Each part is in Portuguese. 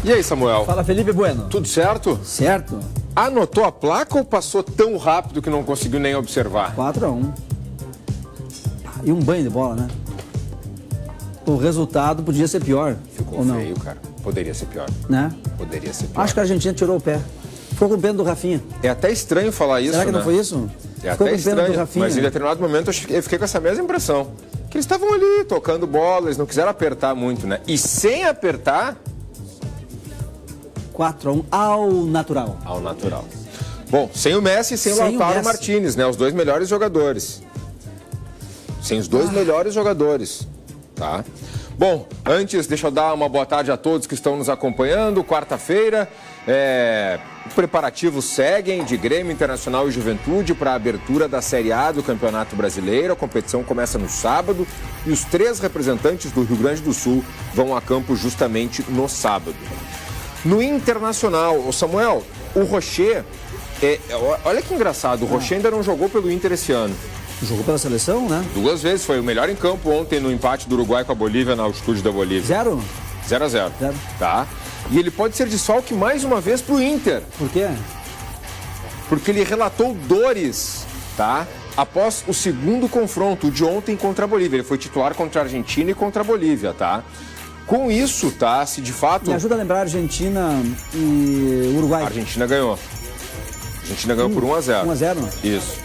E aí, Samuel? Fala, Felipe Bueno. Tudo certo? Certo. Anotou a placa ou passou tão rápido que não conseguiu nem observar? 4-1. E um banho de bola, né? O resultado podia ser pior. Ficou ou não? feio, cara. Poderia ser pior. Né? Poderia ser pior. Acho que a Argentina tirou o pé. Ficou com pena do Rafinha. É até estranho falar isso, Será que né? não foi isso? É Ficou até com pena do estranho, Rafinha. mas em determinado momento eu fiquei com essa mesma impressão. Que eles estavam ali, tocando bola, eles não quiseram apertar muito, né? E sem apertar... 4-1 ao natural. Ao natural. Bom, sem o Messi e sem o Sem o Lautaro Messi. Martínez, né? Os dois melhores jogadores. Sem os dois melhores jogadores, tá? Bom, antes, deixa eu dar uma boa tarde a todos que estão nos acompanhando. Quarta-feira, preparativos seguem de Grêmio Internacional e Juventude para a abertura da Série A do Campeonato Brasileiro. A competição começa no sábado e os 3 representantes do Rio Grande do Sul vão a campo justamente no sábado. No Internacional, o Samuel, o Rocher, olha que engraçado, o Rocher ainda não jogou pelo Inter esse ano. Jogou pela seleção, né? 2 vezes, foi o melhor em campo ontem no empate do Uruguai com a Bolívia na altitude da Bolívia. 0? 0-0. Zero. Tá. E ele pode ser desfalque mais uma vez pro Inter, Por quê? porque ele relatou dores, tá? Após o segundo confronto, o de ontem contra a Bolívia. Ele foi titular contra a Argentina e contra a Bolívia, tá? Com isso, tá? Se de fato... Me ajuda a lembrar Argentina e Uruguai. A Argentina ganhou. A Argentina ganhou por 1-0. 1-0? Isso.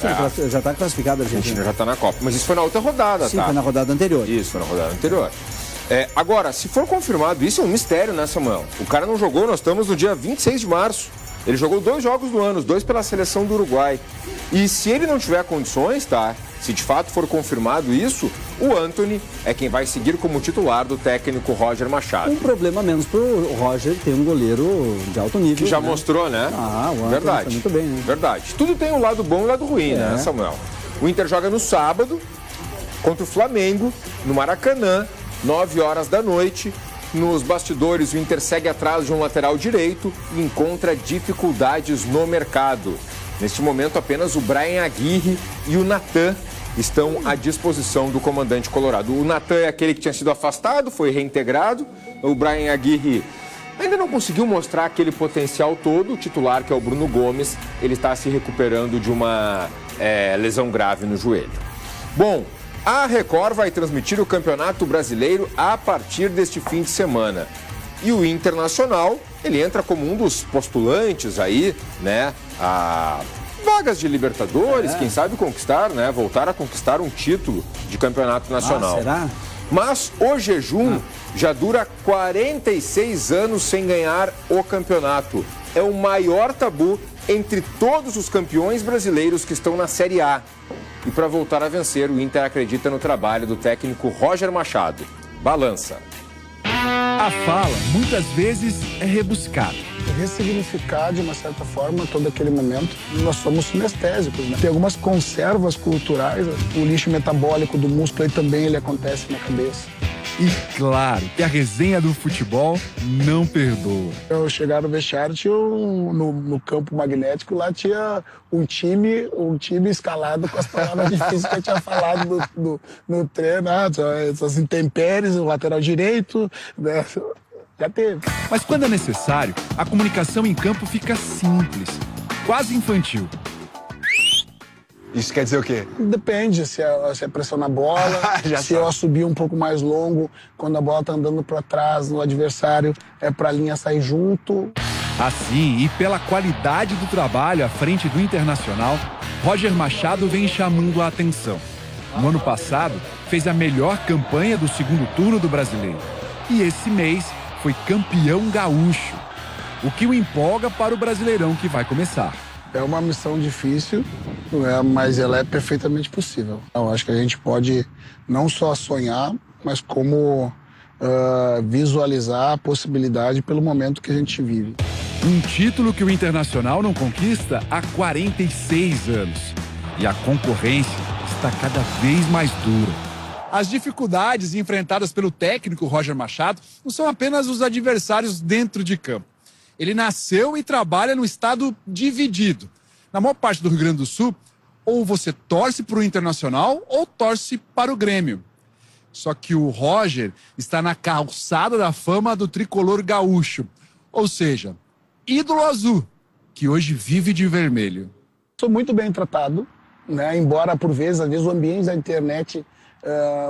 Sim, já está classificada a A Argentina Argentina. já tá na Copa. Mas isso foi na outra rodada, Sim, tá? foi na rodada anterior. Isso, foi na rodada anterior. Agora, se for confirmado, isso é um mistério, né, Samuel? O cara não jogou, nós estamos no dia 26 de março. Ele jogou 2 jogos no ano, os 2 pela seleção do Uruguai. E se ele não tiver condições, tá? Se de fato for confirmado isso, o Antony é quem vai seguir como titular do técnico Roger Machado. Um problema menos pro Roger ter um goleiro de alto nível. Que já né? mostrou, né? Ah, o Antony Verdade. tá muito bem, né? Verdade. Tudo tem um lado bom e um lado ruim, né, Samuel? O Inter joga no sábado contra o Flamengo, no Maracanã, 9 horas da noite. Nos bastidores, o Inter segue atrás de um lateral direito e encontra dificuldades no mercado. Neste momento, apenas o Bryan Aguirre e o Natan estão à disposição do comandante colorado. O Natan é aquele que tinha sido afastado, foi reintegrado. O Bryan Aguirre ainda não conseguiu mostrar aquele potencial todo. O titular, que é o Bruno Gomes, ele está se recuperando de uma lesão grave no joelho. Bom, a Record vai transmitir o Campeonato Brasileiro a partir deste fim de semana. E o Internacional, ele entra como um dos postulantes aí, né, a vagas de Libertadores, quem sabe conquistar, né, voltar a conquistar um título de Campeonato Nacional. Será? Mas o jejum já dura 46 anos sem ganhar o campeonato. É o maior tabu entre todos os campeões brasileiros que estão na Série A. E para voltar a vencer, o Inter acredita no trabalho do técnico Roger Machado. Balança. A fala, muitas vezes, é rebuscada. Ressignificar, de uma certa forma, todo aquele momento. Nós somos sinestésicos, né? Tem algumas conservas culturais, o lixo metabólico do músculo aí também ele acontece na cabeça. E claro que a resenha do futebol não perdoa. Eu chegar no vestiário, tinha no campo magnético, lá tinha um time escalado com as palavras difíceis que eu tinha falado no treino. Essas intempéries, o lateral direito, né? Já teve. Mas quando é necessário, a comunicação em campo fica simples, quase infantil. Isso quer dizer o quê? Depende se é pressão na bola, se eu subir um pouco mais longo, quando a bola tá andando para trás no adversário, é pra linha sair junto. Assim, e pela qualidade do trabalho à frente do Internacional, Roger Machado vem chamando a atenção. No ano passado, fez a melhor campanha do segundo turno do Brasileiro. E esse mês foi campeão gaúcho, o que o empolga para o Brasileirão que vai começar. É uma missão difícil, mas ela é perfeitamente possível. Eu acho que a gente pode não só sonhar, mas como visualizar a possibilidade pelo momento que a gente vive. Um título que o Internacional não conquista há 46 anos. E a concorrência está cada vez mais dura. As dificuldades enfrentadas pelo técnico Roger Machado não são apenas os adversários dentro de campo. Ele nasceu e trabalha no estado dividido. Na maior parte do Rio Grande do Sul, ou você torce para o Internacional ou torce para o Grêmio. Só que o Roger está na calçada da fama do tricolor gaúcho. Ou seja, ídolo azul, que hoje vive de vermelho. Sou muito bem tratado, né? Embora, por vezes, às vezes o ambiente da internet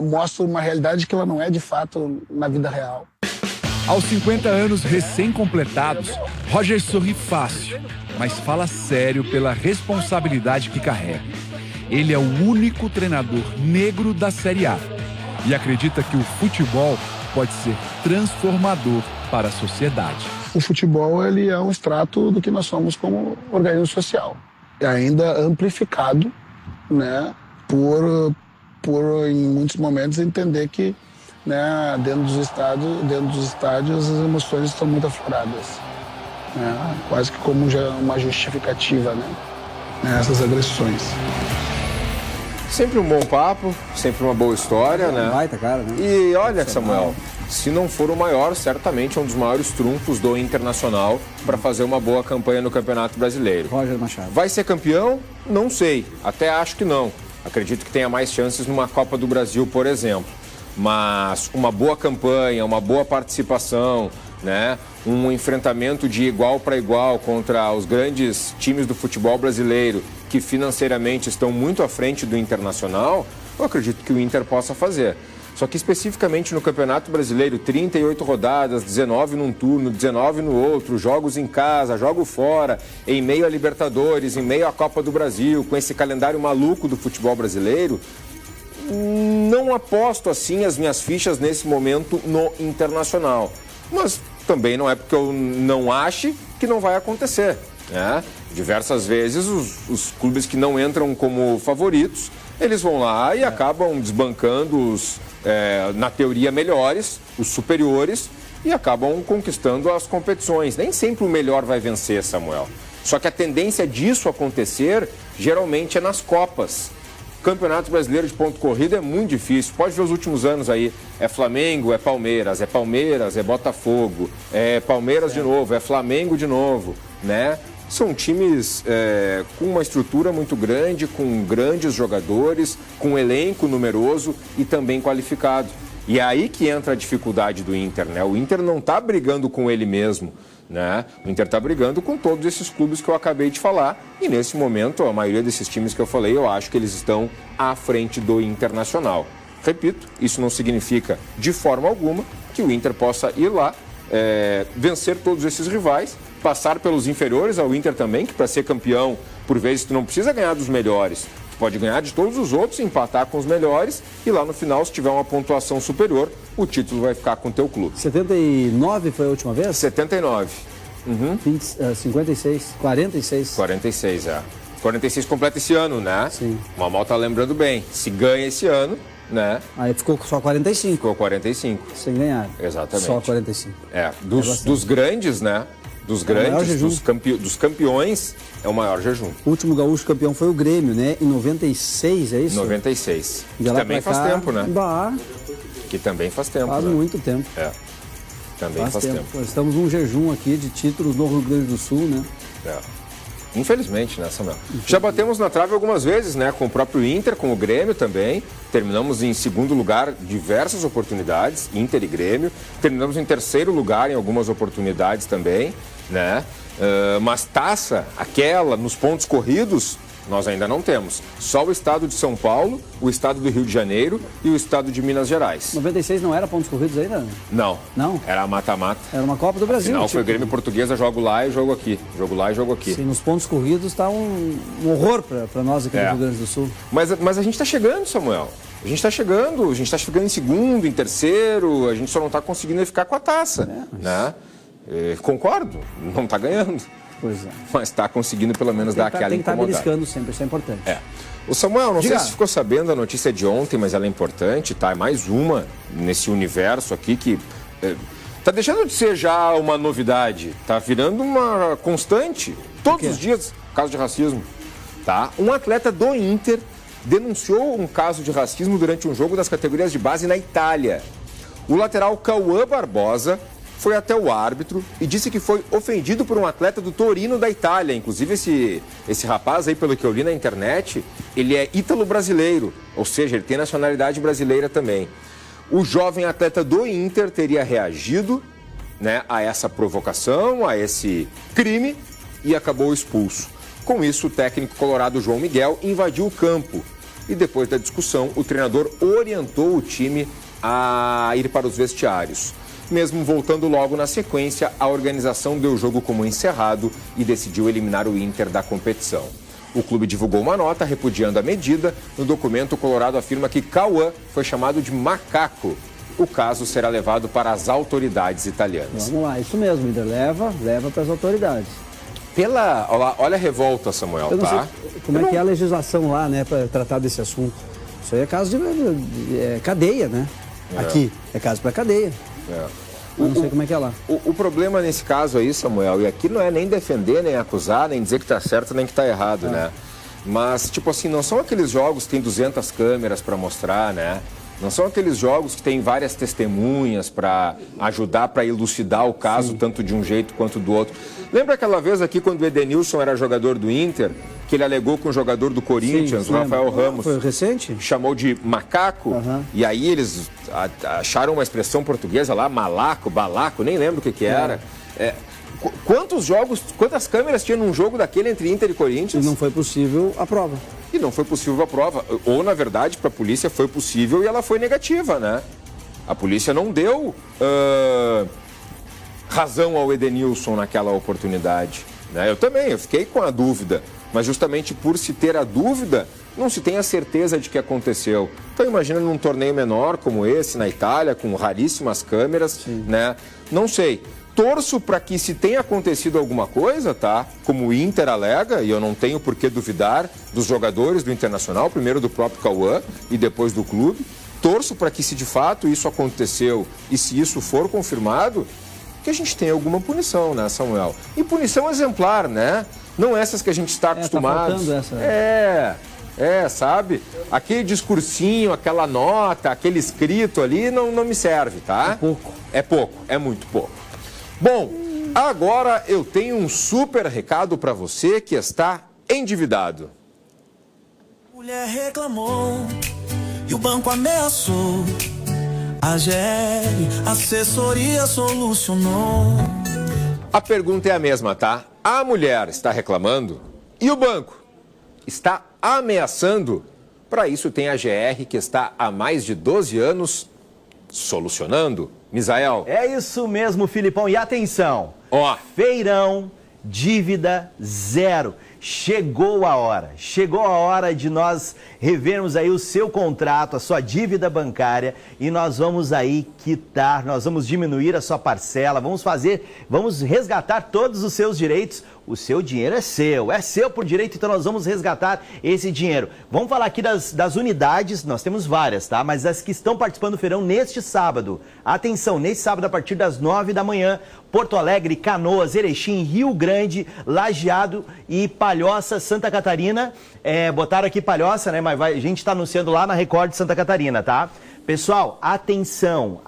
mostra uma realidade que ela não é de fato na vida real. Aos 50 anos recém-completados, Roger sorri fácil, mas fala sério pela responsabilidade que carrega. Ele é o único treinador negro da Série A e acredita que o futebol pode ser transformador para a sociedade. O futebol, ele é um extrato do que nós somos como organismo social. É ainda amplificado, né, por em muitos momentos entender que, né, dentro dos estádios as emoções estão muito afloradas, né, quase que como uma justificativa, né, nessas agressões. Sempre um bom papo, sempre uma boa história, né? Baita, cara, né? E olha, Samuel, se não for o maior, certamente é um dos maiores trunfos do Internacional para fazer uma boa campanha no Campeonato Brasileiro. Roger Machado. Vai ser campeão? Não sei. Até acho que não. Acredito que tenha mais chances numa Copa do Brasil, por exemplo. Mas uma boa campanha, uma boa participação, né? Um enfrentamento de igual para igual contra os grandes times do futebol brasileiro, que financeiramente estão muito à frente do Internacional, eu acredito que o Inter possa fazer. Só que especificamente no Campeonato Brasileiro, 38 rodadas, 19 num turno, 19 no outro, jogos em casa, jogo fora, em meio a Libertadores, em meio à Copa do Brasil, com esse calendário maluco do futebol brasileiro, não aposto assim as minhas fichas nesse momento no Internacional. Mas também não é porque eu não ache que não vai acontecer, né? Diversas vezes os clubes que não entram como favoritos, eles vão lá e acabam desbancando os, na teoria, melhores, os superiores, e acabam conquistando as competições. Nem sempre o melhor vai vencer, Samuel. Só que a tendência disso acontecer, geralmente, é nas Copas. Campeonato Brasileiro de ponto corrido é muito difícil. Pode ver os últimos anos aí. É Flamengo, é Palmeiras, é Botafogo, é Palmeiras de novo, é Flamengo de novo, né? São times com uma estrutura muito grande, com grandes jogadores, com um elenco numeroso e também qualificado. E é aí que entra a dificuldade do Inter, né? O Inter não está brigando com ele mesmo, né? O Inter está brigando com todos esses clubes que eu acabei de falar. E nesse momento, a maioria desses times que eu falei, eu acho que eles estão à frente do Internacional. Repito, isso não significa de forma alguma que o Inter possa ir lá, vencer todos esses rivais, passar pelos inferiores ao Inter também, que para ser campeão, por vezes, tu não precisa ganhar dos melhores. Tu pode ganhar de todos os outros, empatar com os melhores e lá no final, se tiver uma pontuação superior, o título vai ficar com o teu clube. 79 foi a última vez? 79. 56, 46. 46, 46 completa esse ano, né? Sim. O Mamal tá lembrando bem. Se ganha esse ano, né? Aí ficou só 45. Ficou 45. Sem ganhar. Exatamente. Só 45. Dos grandes, né? Dos grandes, dos campeões, é o maior jejum. O último gaúcho campeão foi o Grêmio, né? Em 96, é isso? 96. Que também faz tempo, né? Que também faz tempo, faz né? muito tempo. Também faz tempo. Estamos num jejum aqui de títulos no Rio Grande do Sul, né? Infelizmente, né, Samuel? Já batemos na trave algumas vezes, né? Com o próprio Inter, com o Grêmio também. Terminamos em segundo lugar diversas oportunidades, Inter e Grêmio. Terminamos em terceiro lugar em algumas oportunidades também, né? Mas taça, aquela, nos pontos corridos, nós ainda não temos. Só o estado de São Paulo, o estado do Rio de Janeiro e o estado de Minas Gerais. 96 não era pontos corridos ainda? Não. Não? Era mata-mata. Era uma Copa do Brasil. Não, foi Grêmio Portuguesa, jogo lá e jogo aqui. Jogo lá e jogo aqui. Sim, nos pontos corridos está um horror para nós aqui no Rio Grande do Sul. Mas a gente está chegando, Samuel. A gente está chegando em segundo, em terceiro, a gente só não está conseguindo ficar com a taça, né? Concordo, não está ganhando. Pois é. Mas está conseguindo pelo menos dar aquela incomodada. Tem que estar beliscando sempre, isso é importante. O Samuel, não sei se ficou sabendo a notícia de ontem, mas ela é importante, tá? É mais uma nesse universo aqui que tá deixando de ser já uma novidade, tá virando uma constante. Todos os dias, caso de racismo, tá? Um atleta do Inter denunciou um caso de racismo durante um jogo das categorias de base na Itália. O lateral Cauã Barbosa foi até o árbitro e disse que foi ofendido por um atleta do Torino da Itália. Inclusive, esse rapaz aí, pelo que eu li na internet, ele é ítalo-brasileiro, ou seja, ele tem nacionalidade brasileira também. O jovem atleta do Inter teria reagido, né, a essa provocação, a esse crime, e acabou expulso. Com isso, o técnico colorado João Miguel invadiu o campo e depois da discussão, o treinador orientou o time a ir para os vestiários. Mesmo voltando logo na sequência, a organização deu o jogo como encerrado e decidiu eliminar o Inter da competição. O clube divulgou uma nota repudiando a medida. No documento, o Colorado afirma que Cauã foi chamado de macaco. O caso será levado para as autoridades italianas. Vamos lá, isso mesmo, Inter leva para as autoridades. Olha a revolta, Samuel, Eu não tá? sei como é que é a legislação lá, né, para tratar desse assunto. Isso aí é caso de cadeia, né? Aqui é caso para cadeia. Eu não sei como é que é lá. O problema nesse caso aí, Samuel, e aqui não é nem defender, nem acusar, nem dizer que tá certo, nem que tá errado, né? Mas, tipo assim, não são aqueles jogos que tem 200 câmeras para mostrar, né? Não são aqueles jogos que tem várias testemunhas para ajudar, para elucidar o caso, sim, tanto de um jeito quanto do outro. Lembra aquela vez aqui quando o Edenilson era jogador do Inter, que ele alegou com o jogador do Corinthians, sim, o Rafael Ramos. Foi recente? Chamou de macaco, e aí eles acharam uma expressão portuguesa lá, malaco, balaco, nem lembro o que era. Quantos jogos, quantas câmeras tinha num jogo daquele entre Inter e Corinthians? E não foi possível a prova. E não foi possível a prova. Ou, na verdade, para a polícia foi possível e ela foi negativa, né? A polícia não deu razão ao Edenilson naquela oportunidade, né? Eu fiquei com a dúvida. Mas justamente por se ter a dúvida, não se tem a certeza de que aconteceu. Então imagina num torneio menor como esse, na Itália, com raríssimas câmeras, né? Não sei. Torço para que, se tenha acontecido alguma coisa, tá? Como o Inter alega, e eu não tenho por que duvidar dos jogadores do Internacional, primeiro do próprio Cauã e depois do clube. Torço para que, se de fato isso aconteceu e se isso for confirmado, que a gente tenha alguma punição, né, Samuel? E punição exemplar, né? Não essas que a gente está acostumado. Tá faltando essa. Sabe? Aquele discursinho, aquela nota, aquele escrito ali não me serve, tá? É pouco. É muito pouco. Bom, agora eu tenho um super recado para você que está endividado. Mulher reclamou e o banco ameaçou. A GR Assessoria solucionou. A pergunta é a mesma, tá? A mulher está reclamando e o banco está ameaçando. Para isso tem a GR, que está há mais de 12 anos solucionando. Misael. É isso mesmo, Filipão. E atenção, feirão, dívida zero. Chegou a hora de nós revermos aí o seu contrato, a sua dívida bancária, e nós vamos aí quitar, nós vamos diminuir a sua parcela, vamos resgatar todos os seus direitos. O seu dinheiro é seu por direito, então nós vamos resgatar esse dinheiro. Vamos falar aqui das unidades, nós temos várias, tá? Mas as que estão participando do feirão neste sábado. Atenção, neste sábado a partir das 9 da manhã, Porto Alegre, Canoas, Erechim, Rio Grande, Lajeado e Palhoça, Santa Catarina. Botaram aqui Palhoça, né? Mas a gente está anunciando lá na Record de Santa Catarina, tá? Pessoal, atenção.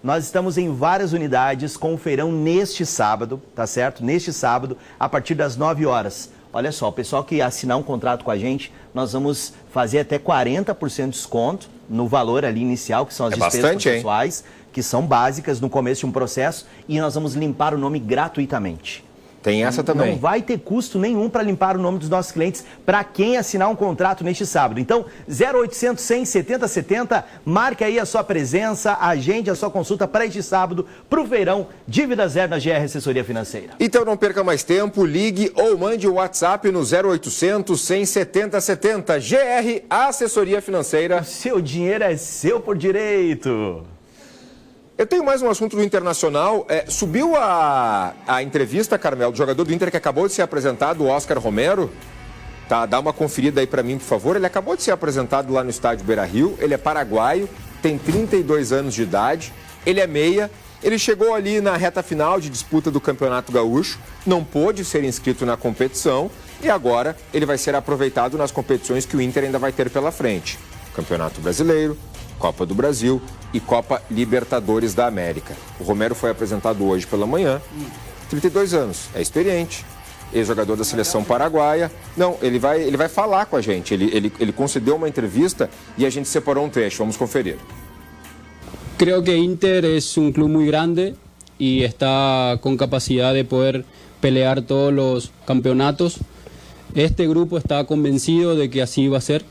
Nós estamos em várias unidades com o feirão neste sábado, tá certo? Neste sábado, a partir das 9 horas. Olha só, o pessoal que assinar um contrato com a gente, nós vamos fazer até 40% de desconto no valor ali inicial, que são as despesas processuais, que são básicas no começo de um processo, e nós vamos limpar o nome gratuitamente. Tem essa também. Não vai ter custo nenhum para limpar o nome dos nossos clientes para quem assinar um contrato neste sábado. Então, 0800 100 70 70, marque aí a sua presença, agende a sua consulta para este sábado, para o feirão Dívida Zero na GR Assessoria Financeira. Então não perca mais tempo, ligue ou mande o WhatsApp no 0800 100 70 70. GR Assessoria Financeira. O seu dinheiro é seu por direito. Eu tenho mais um assunto do Internacional. Subiu a entrevista, Carmel, do jogador do Inter que acabou de ser apresentado, o Oscar Romero. Tá, dá uma conferida aí pra mim, por favor. Ele acabou de ser apresentado lá no estádio Beira-Rio. Ele é paraguaio, tem 32 anos de idade. Ele é meia. Ele chegou ali na reta final de disputa do Campeonato Gaúcho. Não pôde ser inscrito na competição. E agora ele vai ser aproveitado nas competições que o Inter ainda vai ter pela frente. Campeonato Brasileiro, Copa do Brasil e Copa Libertadores da América. O Romero foi apresentado hoje pela manhã. 32 anos, é experiente, ex-jogador da seleção paraguaia. Não, ele vai falar com a gente. Ele concedeu uma entrevista e a gente separou um trecho. Vamos conferir. Creo que Inter es un club muy grande y está con capacidad de poder pelear todos los campeonatos. Este grupo está convencido de que así va a ser,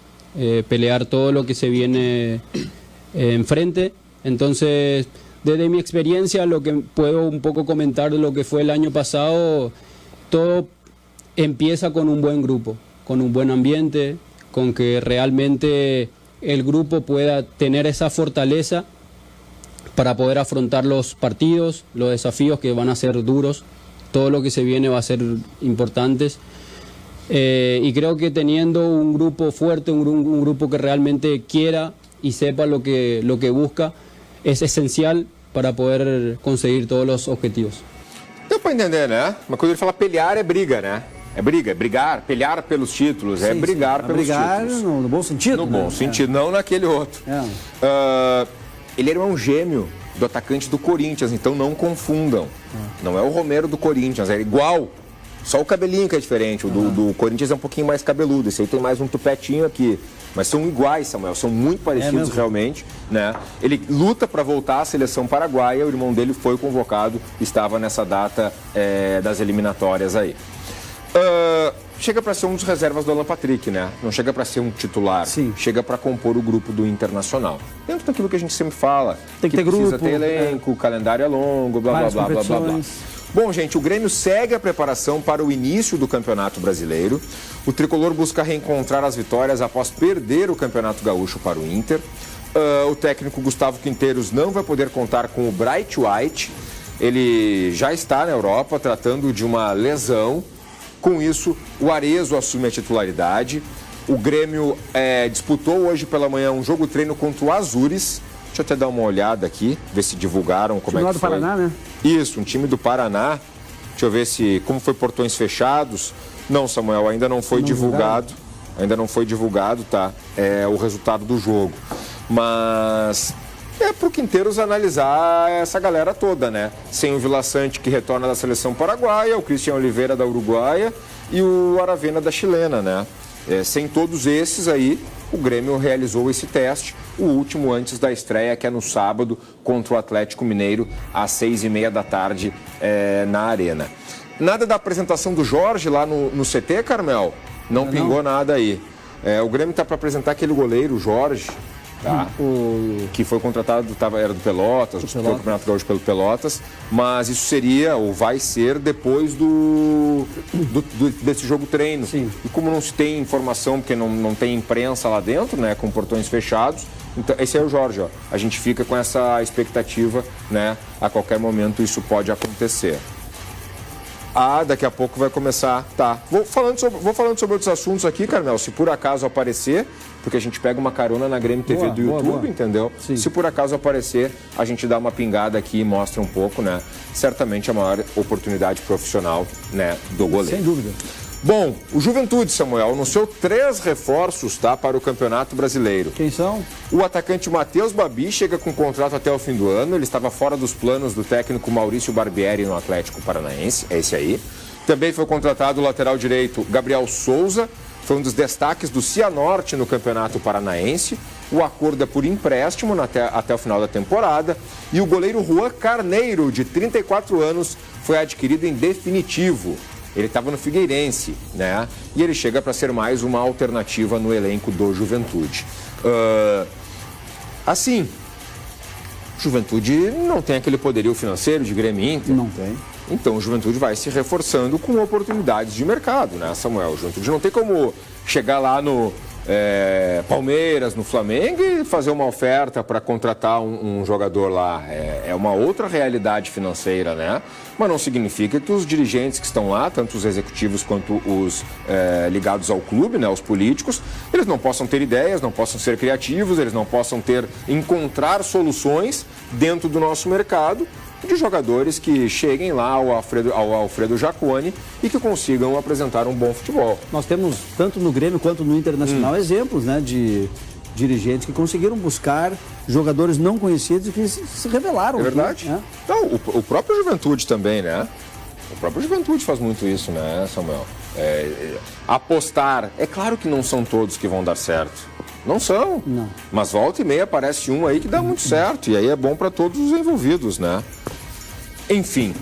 pelear todo lo que se viene enfrente. Entonces, desde mi experiencia, lo que puedo un poco comentar de lo que fue el año pasado, todo empieza con un buen grupo, con un buen ambiente, con que realmente el grupo pueda tener esa fortaleza para poder afrontar los partidos, los desafíos que van a ser duros, todo lo que se viene va a ser importantes. Y creo que teniendo un grupo fuerte, un grupo que realmente quiera y sepa lo que busca, es esencial para poder conseguir todos los objetivos. Deu para entender, né? Mas quando ele fala pelear, é briga, né? É briga, é brigar, pelear pelos títulos, é brigar pelos títulos. No bom sentido. No bom sentido, não naquele outro. Ele era um gêmeo do atacante do Corinthians, então não confundam. Não é o Romero do Corinthians, é igual. Só o cabelinho que é diferente. O do Corinthians é um pouquinho mais cabeludo. Esse aí tem mais um tupetinho aqui. Mas são iguais, Samuel. São muito parecidos realmente, né? Ele luta para voltar à seleção paraguaia. O irmão dele foi convocado, estava nessa data das eliminatórias aí. Chega para ser um dos reservas do Alan Patrick, né? Não chega para ser um titular. Sim. Chega para compor o grupo do Internacional. Dentro daquilo que a gente sempre fala. Tem que ter precisa grupo, ter elenco, o calendário é longo, blá, blá, blá, blá, blá, blá. Bom, gente, o Grêmio segue a preparação para o início do Campeonato Brasileiro. O tricolor busca reencontrar as vitórias após perder o Campeonato Gaúcho para o Inter. O técnico Gustavo Quinteiros não vai poder contar com o Bright White. Ele já está na Europa tratando de uma lesão. Com isso, o Arezzo assume a titularidade. O Grêmio disputou hoje pela manhã um jogo-treino contra o Azures. Deixa eu até dar uma olhada aqui, ver se divulgaram como é que foi. Do Paraná, né? Isso, um time do Paraná. Deixa eu ver como foi portões fechados. Não, Samuel, ainda não foi divulgado. Ainda não foi divulgado, tá? O resultado do jogo. Mas é pro Quinteiros analisar essa galera toda, né? Sem o Vila Sante, que retorna da seleção paraguaia, o Cristian Oliveira da uruguaia e o Aravena da chilena, né? Sem todos esses aí, o Grêmio realizou esse teste, o último antes da estreia, que é no sábado, contra o Atlético Mineiro, às 6h30 da tarde, na Arena. Nada da apresentação do Jorge lá no CT, Carmel? Não pingou nada aí. O Grêmio está para apresentar aquele goleiro, o Jorge, tá? Que foi contratado, era do Pelotas, disputou o Campeonato Gaúcho pelo Pelotas, mas isso seria, ou vai ser, depois desse jogo treino. Sim. E como não se tem informação, porque não tem imprensa lá dentro, né, com portões fechados, então esse é o Jorge, ó. A gente fica com essa expectativa, né, a qualquer momento isso pode acontecer. Daqui a pouco vai começar. Tá. Vou falando sobre outros assuntos aqui, Carmel. Se por acaso aparecer, porque a gente pega uma carona na Grêmio TV do YouTube, entendeu? Sim. Se por acaso aparecer, a gente dá uma pingada aqui e mostra um pouco, né? Certamente a maior oportunidade profissional, né, do goleiro. Sem dúvida. Bom, o Juventude, Samuel, anunciou 3 reforços, tá, para o Campeonato Brasileiro. Quem são? O atacante Matheus Babi chega com contrato até o fim do ano. Ele estava fora dos planos do técnico Maurício Barbieri no Atlético Paranaense. É esse aí. Também foi contratado o lateral direito Gabriel Souza. Foi um dos destaques do Cianorte no Campeonato Paranaense. O acordo é por empréstimo até o final da temporada. E o goleiro Juan Carneiro, de 34 anos, foi adquirido em definitivo. Ele estava no Figueirense, né? E ele chega para ser mais uma alternativa no elenco do Juventude. Assim, Juventude não tem aquele poderio financeiro de Grêmio e Inter. Não tem. Então o Juventude vai se reforçando com oportunidades de mercado, né, Samuel? O Juventude não tem como chegar lá no Palmeiras, no Flamengo e fazer uma oferta para contratar um jogador lá. É uma outra realidade financeira, né? Mas não significa que os dirigentes que estão lá, tanto os executivos quanto os ligados ao clube, né, os políticos, eles não possam ter ideias, não possam ser criativos, eles não possam encontrar soluções dentro do nosso mercado de jogadores que cheguem lá ao Alfredo Jaconi e que consigam apresentar um bom futebol. Nós temos, tanto no Grêmio quanto no Internacional, exemplos, né, de dirigentes que conseguiram buscar jogadores não conhecidos e que se revelaram. É verdade. Né? Então, o próprio Juventude também, né? O próprio Juventude faz muito isso, né, Samuel? Apostar. É claro que não são todos que vão dar certo. Não são. Não. Mas volta e meia aparece um aí que dá muito certo. E aí é bom para todos os envolvidos, né? Enfim.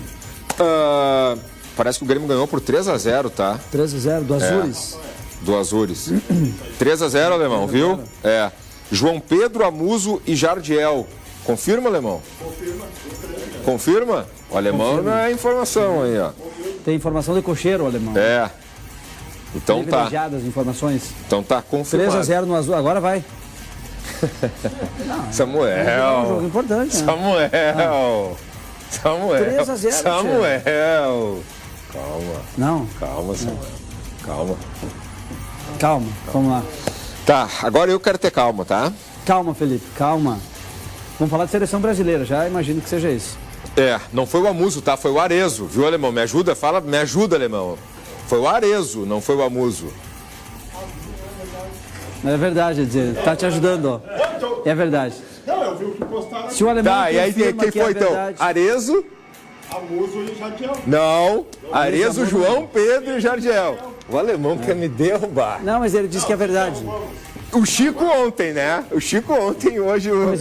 Parece que o Grêmio ganhou por 3-0, tá? 3-0 do Azures. Do Azures. 3-0, Alemão, viu? É. João Pedro, Amuso e Jardiel. Confirma, Alemão? Confirma? O Alemão não é informação aí, ó. Tem informação de cocheiro, o Alemão. É. Então tá. Privilegiadas informações. Então tá confirmado. 3-0 no Azul, agora vai. Samuel. É um jogo importante, né? Samuel. 3-0. Samuel. Calma. Não. Calma, Samuel. Calma. Calma, vamos lá. Tá, agora eu quero ter calma, tá? Calma, Felipe, calma. Vamos falar de seleção brasileira, já imagino que seja isso. É, não foi o Amuso, tá? Foi o Arezo, viu, Alemão? Me ajuda? Fala, me ajuda, Alemão. Foi o Arezo, não foi o Amuso. É verdade, dizer, tá te ajudando, ó. É verdade. Não, eu vi o que postaram. Se o Alemão Tá, e aí quem foi então? Arezo? Amuso e Jardiel. Não, Arezo, João Pedro e Jardiel. O Alemão quer me derrubar. Não, mas ele disse que é verdade. O Chico ontem, né? O Chico ontem, hoje... Mas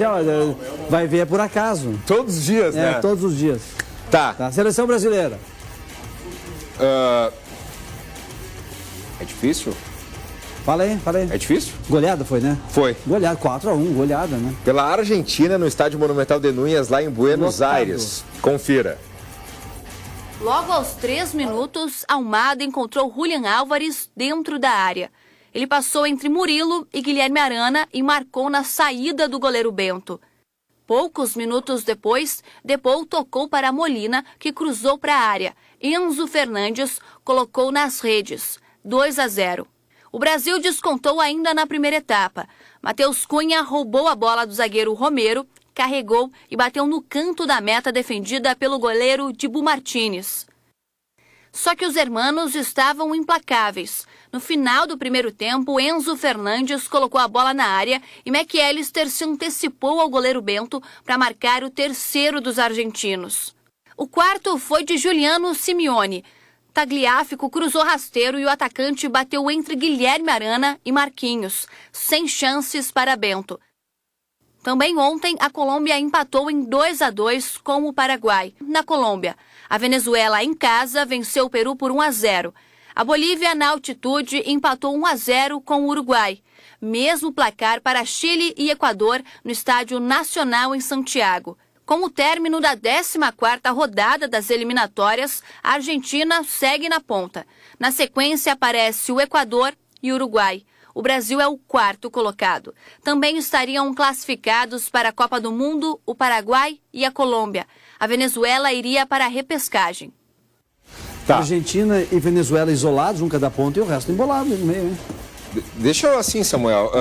vai ver por acaso. Todos os dias, né? Todos os dias. Tá. Seleção brasileira. É difícil? Fala aí. É difícil? Goleada foi, né? Foi. Goleada, 4-1, goleada, né? Pela Argentina, no Estádio Monumental de Núñez, lá em Buenos Lotado. Aires. Confira. Logo aos 3 minutos, Almada encontrou Julián Álvares dentro da área. Ele passou entre Murilo e Guilherme Arana e marcou na saída do goleiro Bento. Poucos minutos depois, Depou tocou para Molina, que cruzou para a área. Enzo Fernandes colocou nas redes, 2-0. O Brasil descontou ainda na primeira etapa. Matheus Cunha roubou a bola do zagueiro Romero, carregou e bateu no canto da meta defendida pelo goleiro Dibu Martínez. Só que os hermanos estavam implacáveis. No final do primeiro tempo, Enzo Fernandes colocou a bola na área e McAllister se antecipou ao goleiro Bento para marcar o terceiro dos argentinos. O quarto foi de Giuliano Simeone. Tagliafico cruzou rasteiro e o atacante bateu entre Guilherme Arana e Marquinhos, sem chances para Bento. Também ontem, a Colômbia empatou em 2-2 com o Paraguai, na Colômbia. A Venezuela, em casa, venceu o Peru por 1-0. A Bolívia, na altitude, empatou 1-0 com o Uruguai. Mesmo placar para Chile e Equador no Estádio Nacional em Santiago. Com o término da 14ª rodada das eliminatórias, a Argentina segue na ponta. Na sequência aparece o Equador e o Uruguai. O Brasil é o quarto colocado. Também estariam classificados para a Copa do Mundo o Paraguai e a Colômbia. A Venezuela iria para a repescagem. Tá. Argentina e Venezuela isolados, um cada ponto e o resto embolado no meio, hein? Deixa eu assim, Samuel.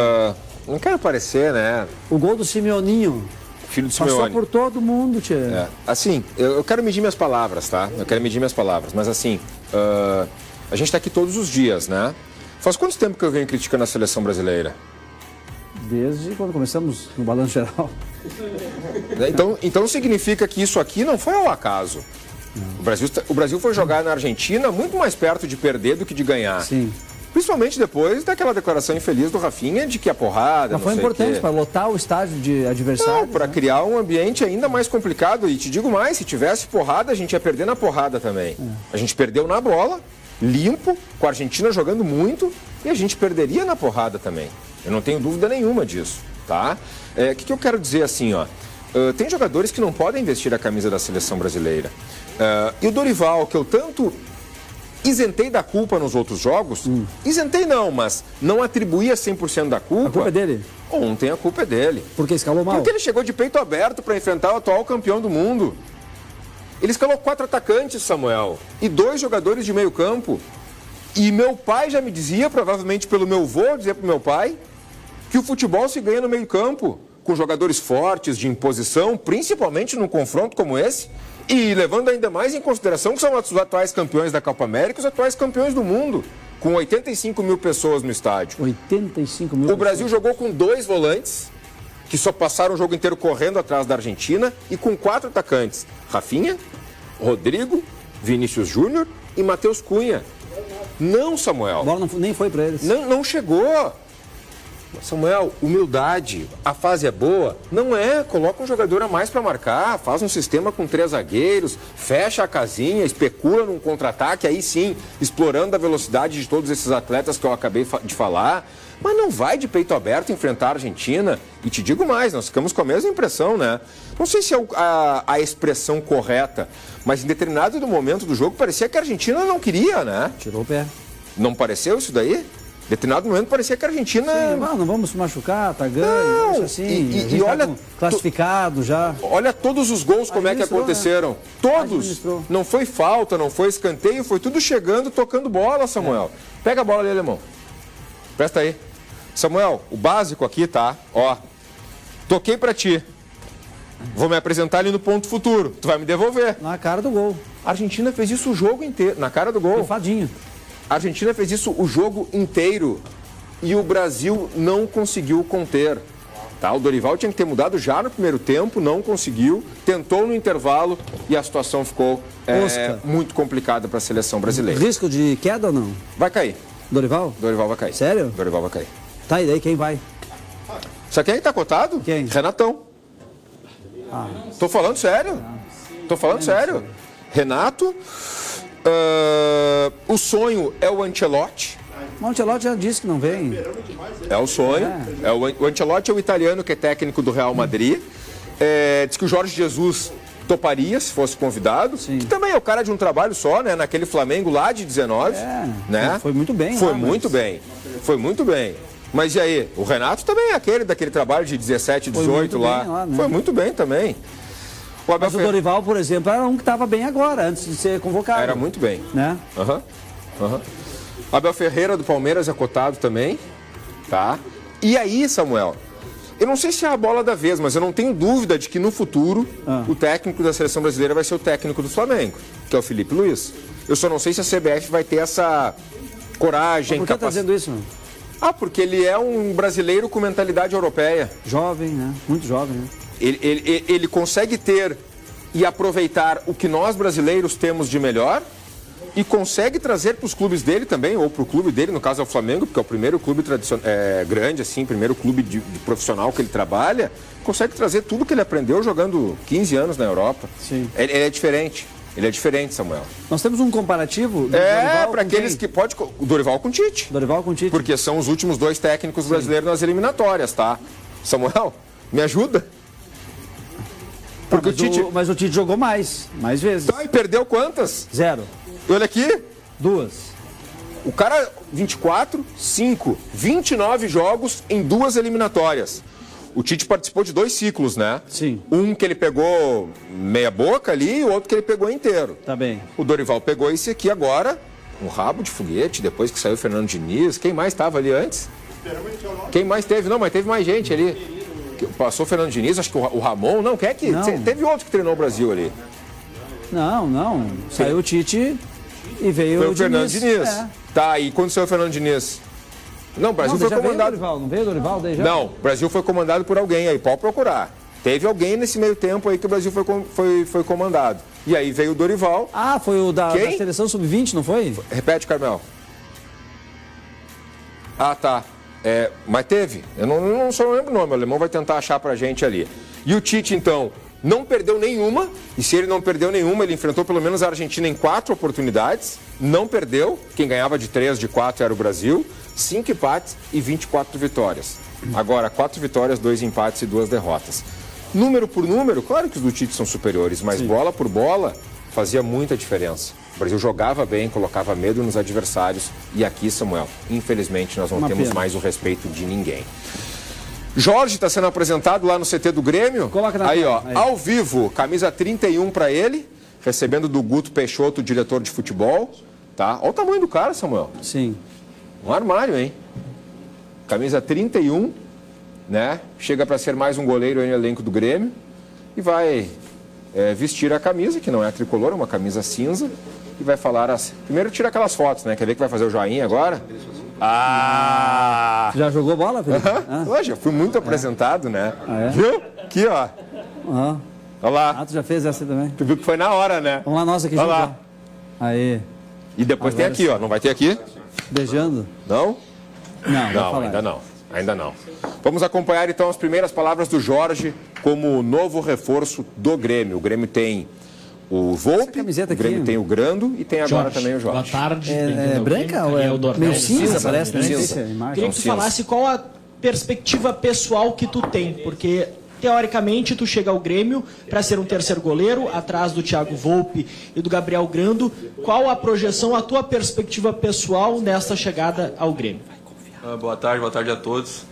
Não quero parecer, né? O gol do Simeoninho. Filho do Simeone. Passou por todo mundo, tia. Assim, eu quero medir minhas palavras, tá? Mas assim, a gente tá aqui todos os dias, né? Faz quanto tempo que eu venho criticando a seleção brasileira? Desde quando começamos no Balanço Geral. Então significa que isso aqui não foi ao acaso. O Brasil foi jogar na Argentina muito mais perto de perder do que de ganhar. Sim. Principalmente depois daquela declaração infeliz do Rafinha de que a porrada... Mas foi importante para lotar o estádio de adversários. Para criar um ambiente ainda mais complicado. E te digo mais, se tivesse porrada, a gente ia perder na porrada também. A gente perdeu na bola, limpo, com a Argentina jogando muito, e a gente perderia na porrada também. Eu não tenho dúvida nenhuma disso, tá? O que eu quero dizer assim, ó? Tem jogadores que não podem vestir a camisa da seleção brasileira. E o Dorival, que eu tanto isentei da culpa nos outros jogos, isentei não, mas não atribuía 100% da culpa. A culpa é dele? Ontem a culpa é dele. Porque escalou mal? Porque ele chegou de peito aberto para enfrentar o atual campeão do mundo. Ele escalou 4 atacantes, Samuel, e 2 jogadores de meio campo. E meu pai já me dizia, provavelmente pelo meu avô, dizer pro meu pai, que o futebol se ganha no meio campo, com jogadores fortes, de imposição, principalmente num confronto como esse, e levando ainda mais em consideração que são os atuais campeões da Copa América e os atuais campeões do mundo, com 85 mil pessoas no estádio. 85 mil O Brasil jogou com 2 volantes, que só passaram o jogo inteiro correndo atrás da Argentina, e com 4 atacantes, Rafinha, Rodrigo, Vinícius Júnior e Matheus Cunha. Não, Samuel. A bola nem foi para eles. Não chegou. Samuel, humildade, a fase é boa? Não é, coloca um jogador a mais para marcar, faz um sistema com 3 zagueiros, fecha a casinha, especula num contra-ataque, aí sim, explorando a velocidade de todos esses atletas que eu acabei de falar. Mas não vai de peito aberto enfrentar a Argentina. E te digo mais, nós ficamos com a mesma impressão, né? Não sei se é a expressão correta, mas em determinado momento do jogo parecia que a Argentina não queria, né? Tirou o pé. Não pareceu isso daí? Em determinado momento parecia que a Argentina... Sim, não vamos se machucar, tá ganho, não, assim. E olha... Tá classificado já. Olha todos os gols como é que aconteceram. Né? Todos. Não foi falta, não foi escanteio, foi tudo chegando, tocando bola, Samuel. Pega a bola ali, alemão. Presta aí. Samuel, o básico aqui, tá? Ó, toquei pra ti. Vou me apresentar ali no ponto futuro. Tu vai me devolver. Na cara do gol. A Argentina fez isso o jogo inteiro. Na cara do gol. Fadinho. A Argentina fez isso o jogo inteiro. E o Brasil não conseguiu conter. Tá? O Dorival tinha que ter mudado já no primeiro tempo, não conseguiu. Tentou no intervalo e a situação ficou muito complicada para a seleção brasileira. Risco de queda ou não? Vai cair. Dorival? Dorival vai cair. Sério? Dorival vai cair. Tá, e daí quem vai? Sabe quem tá cotado? Quem? Renatão. Tô falando sério. Tô falando sério. Renato. O sonho é o Ancelotti. O Ancelotti já disse que não vem. É o sonho. O Ancelotti é o italiano que é técnico do Real Madrid. Diz que o Jorge Jesus toparia se fosse convidado. Sim. Que também é o cara de um trabalho só, né? Naquele Flamengo lá de 19. Né? Foi muito bem. Foi muito bem. Foi muito bem. Mas e aí? O Renato também é aquele daquele trabalho de 17, 18 lá. Foi muito bem também. Mas o Dorival, por exemplo, era um que estava bem agora, antes de ser convocado. Era muito bem. Né? Abel Ferreira do Palmeiras é cotado também. Tá? E aí, Samuel, eu não sei se é a bola da vez, mas eu não tenho dúvida de que no futuro o técnico da seleção brasileira vai ser o técnico do Flamengo, que é o Felipe Luiz. Eu só não sei se a CBF vai ter essa coragem, Por que tá dizendo isso? Porque ele é um brasileiro com mentalidade europeia. Jovem, né? Muito jovem, né? Ele consegue ter e aproveitar o que nós brasileiros temos de melhor e consegue trazer para os clubes dele também, ou para o clube dele, no caso é o Flamengo, porque é o primeiro clube grande, assim, primeiro clube de profissional que ele trabalha, consegue trazer tudo que ele aprendeu jogando 15 anos na Europa. Sim. Ele é diferente. Ele é diferente, Samuel. Nós temos um comparativo do para aqueles que pode... O Dorival com o Tite. Dorival com o Tite. Porque são os últimos 2 técnicos brasileiros nas eliminatórias, tá? Samuel, me ajuda? Porque mas o Tite jogou mais vezes. Tá, e perdeu quantas? 0. Olha aqui. 2. O cara, 24, 5, 29 jogos em 2 eliminatórias. O Tite participou de 2 ciclos, né? Sim. Um que ele pegou meia boca ali e o outro que ele pegou inteiro. Tá bem. O Dorival pegou esse aqui agora, um rabo de foguete, depois que saiu o Fernando Diniz. Quem mais estava ali antes? Quem mais teve? Não, mas teve mais gente ali. Passou o Fernando Diniz, acho que o Ramon, não, quem é que... Teve outro que treinou o Brasil ali. Não. Saiu o Tite e veio o Fernando Diniz. Tá, e quando saiu o Fernando Diniz? Não, o Brasil foi comandado... Não veio o Dorival daí já? Não, o Brasil foi comandado por alguém aí, pode procurar. Teve alguém nesse meio tempo aí que o Brasil foi comandado. E aí veio o Dorival. Foi o da seleção sub-20, não foi? Repete, Carmel. Tá. Mas teve. Eu só não lembro o nome, o alemão vai tentar achar pra gente ali. E o Tite, então, não perdeu nenhuma. E se ele não perdeu nenhuma, ele enfrentou pelo menos a Argentina em 4 oportunidades. Não perdeu. Quem ganhava de 3, de 4 era o Brasil. 5 empates e 24 vitórias. Agora, 4 vitórias, 2 empates e 2 derrotas. Número por número, claro que os do Tite são superiores, mas bola por bola fazia muita diferença. O Brasil jogava bem, colocava medo nos adversários. E aqui, Samuel, infelizmente, nós não temos mais o respeito de ninguém. Jorge está sendo apresentado lá no CT do Grêmio. Coloca na aí, ao vivo, camisa 31 para ele, recebendo do Guto Peixoto, diretor de futebol. Tá? Olha o tamanho do cara, Samuel. Sim. Um armário, hein? Camisa 31, né? Chega para ser mais um goleiro aí no elenco do Grêmio. E vai vestir a camisa, que não é a tricolor, é uma camisa cinza. E vai falar assim. Primeiro tira aquelas fotos, né? Quer ver que vai fazer o joinha agora? Já jogou bola, Felipe? Já fui muito apresentado, né? Viu? Aqui, ó. Olha lá. Tu já fez essa também? Tu viu que foi na hora, né? Vamos lá, nossa, aqui junto. Olha lá. Aí. E depois agora tem aqui, ó. Não vai ter aqui? Beijando? Não? Não, ainda não. Ainda não. Vamos acompanhar então as primeiras palavras do Jorge como novo reforço do Grêmio. O Grêmio tem o Volpe, o Grêmio tem o Grando e tem agora também o Jorge. Boa tarde. É branca ou é meio cinza, parece, né? Queria que tu falasse qual a perspectiva pessoal que tu tem, porque teoricamente tu chega ao Grêmio para ser um terceiro goleiro, atrás do Thiago Volpe e do Gabriel Grando. Qual a projeção, a tua perspectiva pessoal nessa chegada ao Grêmio? Boa tarde a todos.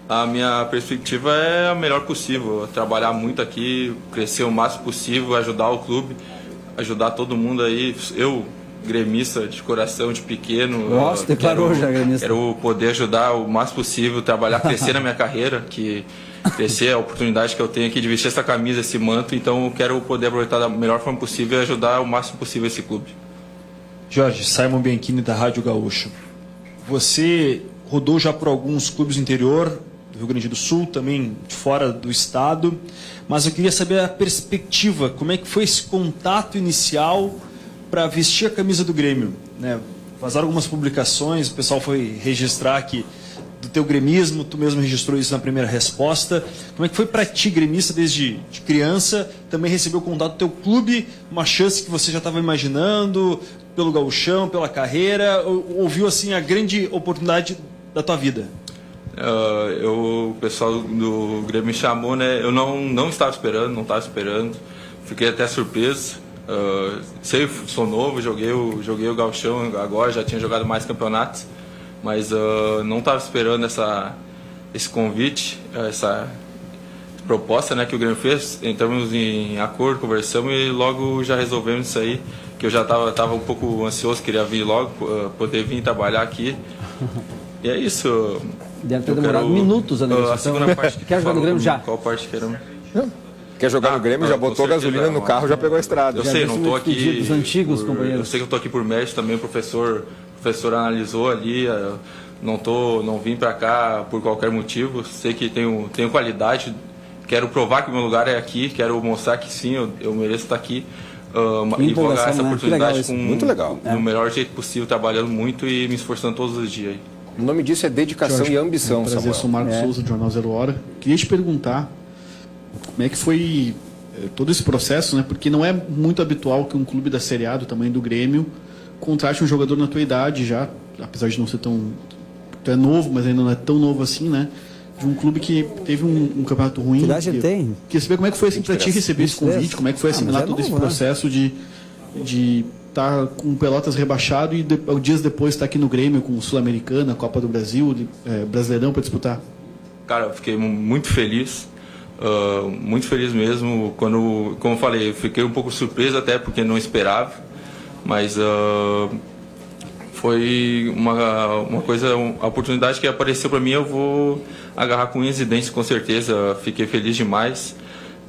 A minha perspectiva é a melhor possível, trabalhar muito aqui, crescer o máximo possível, ajudar o clube, ajudar todo mundo aí. Eu, gremista de coração, de pequeno, nossa, declarou já gremista. Quero poder ajudar o máximo possível, trabalhar, crescer na minha carreira, crescer a oportunidade que eu tenho aqui de vestir essa camisa, esse manto. Então eu quero poder aproveitar da melhor forma possível e ajudar o máximo possível esse clube. Jorge, Simon Bianchini da Rádio Gaúcho. Você rodou já por alguns clubes do interior, do Rio Grande do Sul, também de fora do estado, mas eu queria saber a perspectiva, como é que foi esse contato inicial para vestir a camisa do Grêmio, né? Vazaram algumas publicações, o pessoal foi registrar aqui do teu gremismo, tu mesmo registrou isso na primeira resposta. Como é que foi para ti, gremista, desde de criança, também recebeu o contato do teu clube, uma chance que você já estava imaginando, pelo gauchão, pela carreira, ouviu assim a grande oportunidade da tua vida? O pessoal do Grêmio me chamou, né? Eu não estava esperando, fiquei até surpreso. Sou novo, joguei o gauchão agora, já tinha jogado mais campeonatos, mas não estava esperando esse convite, essa proposta, né, que o Grêmio fez. Entramos em acordo, conversamos e logo já resolvemos isso aí, que eu já estava um pouco ansioso, queria vir logo, poder vir trabalhar aqui. E é isso. Deve ter demorado minutos a negociação. A segunda parte que quer jogar no Grêmio já? Qual parte queremos? Quer jogar no Grêmio, já botou gasolina no carro, já pegou a estrada. Eu sei, não estou aqui. Dos antigos companheiros. Eu sei que eu estou aqui por mérito também, o professor analisou ali. Não vim para cá por qualquer motivo. Sei que tenho qualidade. Quero provar que o meu lugar é aqui. Quero mostrar que sim, eu mereço estar aqui. E vou ganhar essa oportunidade muito legal. No melhor jeito possível, trabalhando muito e me esforçando todos os dias. O nome disso é dedicação Jorge, e ambição, prazer, Samuel. sou Marcos Souza, do Jornal Zero Hora. Queria te perguntar como é que foi todo esse processo, né? Porque não é muito habitual que um clube da Série A, do tamanho do Grêmio, contrate um jogador na tua idade já, apesar de não ser tão... Tu é novo, mas ainda não é tão novo assim, né? De um clube que teve um campeonato ruim. Que idade ele tem? Queria saber como é que foi assim, para ti receber esse convite, como é que foi assimilar todo esse processo de estar com Pelotas rebaixado e dias depois estar aqui no Grêmio com o Sul-Americana, Copa do Brasil, Brasileirão para disputar. Cara, eu fiquei muito feliz mesmo. Como eu falei, eu fiquei um pouco surpreso até porque não esperava, mas foi uma coisa, uma oportunidade que apareceu para mim, eu vou agarrar com unhas e dentes com certeza. Fiquei feliz demais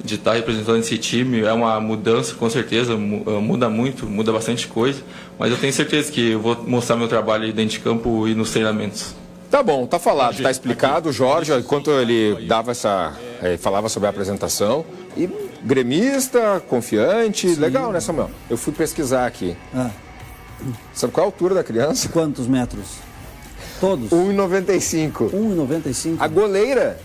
de estar representando esse time. É uma mudança, com certeza, muda muito, muda bastante coisa, mas eu tenho certeza que eu vou mostrar meu trabalho aí dentro de campo e nos treinamentos. Tá bom, tá falado, tá explicado. O Jorge, enquanto ele dava falava sobre a apresentação, e gremista, confiante, sim. Legal, né, Samuel? Eu fui pesquisar aqui. Sabe qual é a altura da criança? Quantos metros? Todos? 1,95. 1,95? A goleira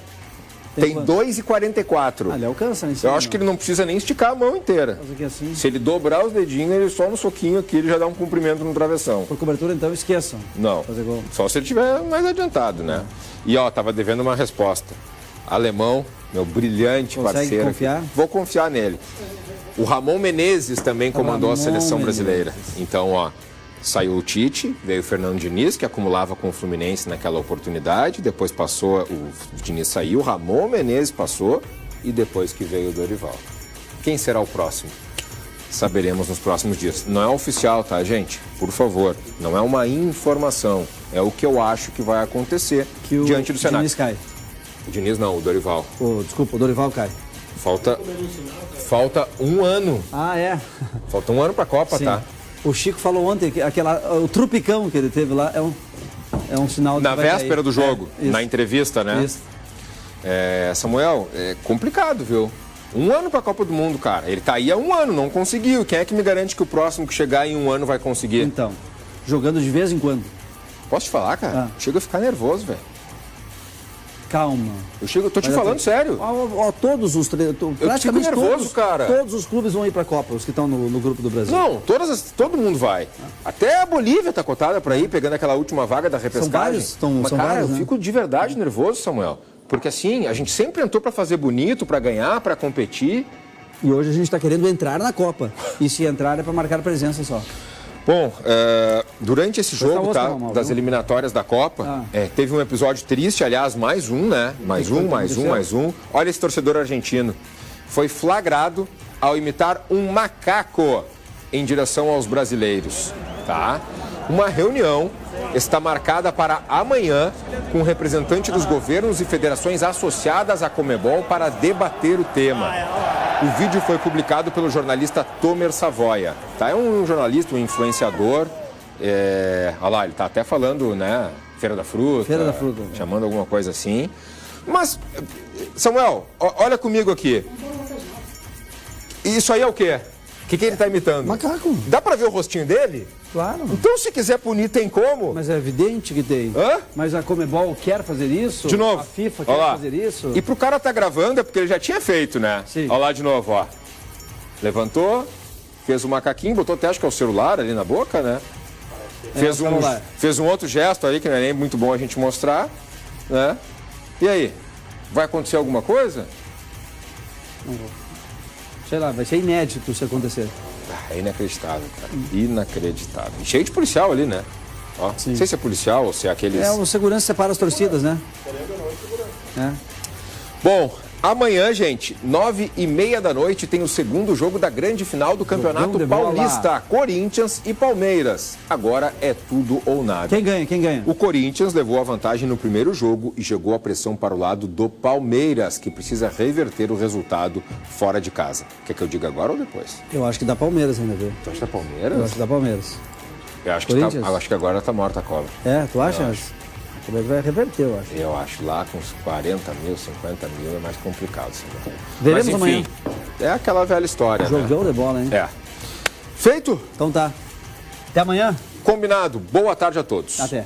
tem 2,44. Ele alcança, né? Eu acho que ele não precisa nem esticar a mão inteira. Fazer aqui assim. Se ele dobrar os dedinhos, ele só no soquinho aqui, ele já dá um comprimento no travessão. Por cobertura, então, esqueçam. Não, fazer gol. Só se ele estiver mais adiantado, né? E, tava devendo uma resposta. Alemão, meu brilhante parceiro. Confiar? Vou confiar nele. O Ramon Menezes também comandou a seleção brasileira. Então, saiu o Tite, veio o Fernando Diniz, que acumulava com o Fluminense naquela oportunidade, depois passou, o Diniz saiu, o Ramon Menezes passou, e depois que veio o Dorival. Quem será o próximo? Saberemos nos próximos dias. Não é oficial, tá, gente? Por favor, não é uma informação, é o que eu acho que vai acontecer diante do cenário. O Diniz cai. O Diniz não, o Dorival. Desculpa, o Dorival cai. Falta um ano. É? Falta um ano pra Copa, sim. Tá? O Chico falou ontem que o trupicão que ele teve lá é um sinal de na véspera do jogo, na entrevista, né? Isso. Samuel, é complicado, viu? Um ano pra Copa do Mundo, cara. Ele tá aí há um ano, não conseguiu. Quem é que me garante que o próximo que chegar em um ano vai conseguir? Então, jogando de vez em quando. Posso te falar, cara? Chega a ficar nervoso, velho. calma. Tô te falando sério. Todos os praticamente nervoso, cara. Todos os clubes vão ir para a Copa, os que estão no grupo do Brasil. Não, todo mundo vai. Até a Bolívia tá cotada para ir, pegando aquela última vaga da repescagem. São Mas, vários, eu fico de verdade nervoso, Samuel. Porque assim, a gente sempre entrou para fazer bonito, para ganhar, para competir. E hoje a gente está querendo entrar na Copa. E se entrar é para marcar presença só. Bom, durante esse jogo das eliminatórias da Copa, teve um episódio triste, aliás, mais um, né? Mais um. Olha esse torcedor argentino. Foi flagrado ao imitar um macaco em direção aos brasileiros, tá? Uma reunião está marcada para amanhã com representante dos governos e federações associadas à Conmebol para debater o tema. O vídeo foi publicado pelo jornalista Tomer Savoia. Tá? É um jornalista, um influenciador. Olha lá, ele está até falando, né? Feira da Fruta. Chamando alguma coisa assim. Mas, Samuel, olha comigo aqui. Isso aí é o quê? O que ele está imitando? Macaco. Dá para ver o rostinho dele? Claro. Então, se quiser punir, tem como? Mas é evidente que tem. Hã? Mas a Conmebol quer fazer isso? De novo. A FIFA quer fazer isso? E pro cara tá gravando é porque ele já tinha feito, né? Sim. Olha lá de novo, ó. Levantou, fez o macaquinho, botou até acho que é o celular ali na boca, né? Fez um outro gesto aí que não é nem muito bom a gente mostrar, né? E aí? Vai acontecer alguma coisa? Não vou. Sei lá, vai ser inédito se acontecer. É inacreditável, cara. Inacreditável. E cheio de policial ali, né? Ó, não sei se é policial ou se é aqueles... O segurança separa as torcidas, né? Bom, amanhã, gente, 9h30 da noite, tem o segundo jogo da grande final do Campeonato Paulista. Corinthians e Palmeiras. Agora é tudo ou nada. Quem ganha? O Corinthians levou a vantagem no primeiro jogo e jogou a pressão para o lado do Palmeiras, que precisa reverter o resultado fora de casa. Quer que eu diga agora ou depois? Eu acho que dá Palmeiras ainda, viu? Tu acha que dá Palmeiras? Eu acho que dá Palmeiras. Eu acho que agora tá morta a cobra. Tu acha? Vai reverter, eu acho. Eu acho lá com uns 40 mil, 50 mil é mais complicado. Veremos mas, enfim, amanhã. É aquela velha história, Jogão né? de bola, hein? Feito? Então tá. Até amanhã. Combinado. Boa tarde a todos. Até.